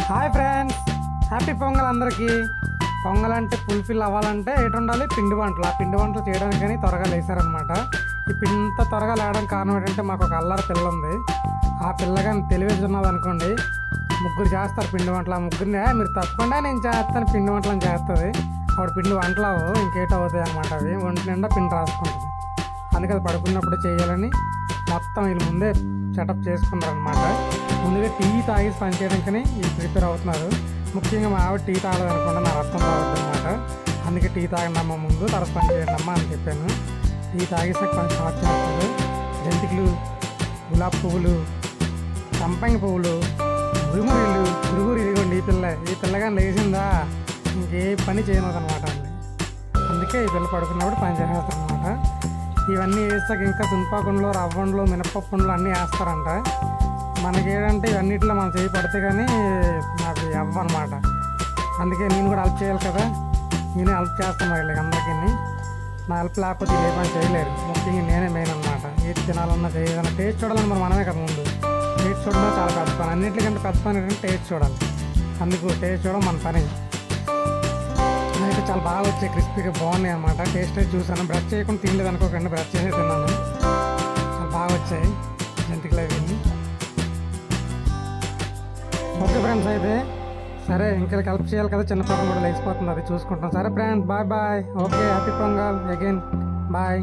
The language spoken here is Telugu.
హాయ్ ఫ్రెండ్స్, హ్యాపీ పొంగల్ అందరికీ. పొంగల్ అంటే ఫుల్ఫిల్ అవ్వాలంటే ఎటు ఉండాలి? పిండి వంటలు. ఆ పిండి వంటలు చేయడానికని త్వరగా లేసారనమాట. ఈ ఇంత త్వరగా లేవడం కారణం ఏంటంటే మాకు ఒక అల్లరి పిల్ల ఉంది. ఆ పిల్లగాని తెలివేసి ఉన్నది అనుకోండి, ముగ్గురు చేస్తారు పిండి వంటలు. ఆ ముగ్గురిని మీరు తప్పకుండా నేను చేస్తాను పిండి వంటలు అని చేస్తుంది. అప్పుడు పిండి వంటలు అవ్వవు, ఇంకేట అవుతాయి అనమాట. అవి ఒంటి నిండా పిండి రాసుకుంటుంది. అందుకే అది పడుకున్నప్పుడు చేయాలని మొత్తం వీళ్ళు ముందే సెటప్ చేసుకున్నారనమాట. ముందుగా టీ తాగి పని చేయడానికని వీళ్ళు ప్రిపేర్ అవుతున్నారు. ముఖ్యంగా మా ఆవిడ టీ తాగదు అనుకుంటే నా రక్తం తాగద్దు అనమాట. అందుకే టీ తాగండమ్మా ముందు, తర్వాత పని చేయండి అమ్మా అని చెప్పాను. టీ తాగేసాక పని స్టార్ట్ చేస్తారు. జంతికలు, గులాబీ పువ్వులు, సంపంగి పువ్వులు, గురుగురు ఇదిగోండి. ఈ పిల్లగాని లేచిందా ఇంకే పని చేయను అనమాట. అందుకే ఈ పిల్ల పడుకున్నప్పుడు పని చేసేస్తారు అనమాట. ఇవన్నీ వేసాక ఇంకా తుంపాకుండలో, రవ్వండ్లు, మినపప్పుండ్లు అన్నీ వేస్తారంట. మనకి ఏంటంటే ఇవన్నిటిలో మనం చేయి పడితే కానీ నాకు అవ్వనమాట. అందుకే నేను కూడా హెల్ప్ చేయాలి కదా, నేనే హెల్ప్ చేస్తాను వీళ్ళకి అందరికీ. నా హెల్ప్ లేకపోతే ఏ పని చేయలేరు. ముఖ్యంగా నేనే మెయిన్ అనమాట. ఏది తినాలన్నా చేయాలన్నా టేస్ట్ చూడాలని మనమే కదా ముందు. టేస్ట్ చూడడం చాలా పెద్ద పని. అన్నింటికంటే పెద్ద పని ఏంటంటే టేస్ట్ చూడాలి. అందుకు టేస్ట్ చూడడం మన పని. అయితే చాలా బాగా వచ్చాయి, క్రిస్పీగా బాగున్నాయి అనమాట. టేస్ట్ అయితే చూసాను. బ్రష్ చేయకుండా తినలేదు అనుకోకండి, బ్రష్ చేసే తిన్నాను. చాలా బాగా వచ్చాయి జంతికలు అవి. ఓకే ఫ్రెండ్స్, అయితే సరే ఇంకా హెల్ప్ చేయాలి కదా, చిన్న పాపం కూడా లేచిపోతుంది, అది చూసుకుంటాం. సరే friends, bye bye. Okay, happy Pongal again, bye.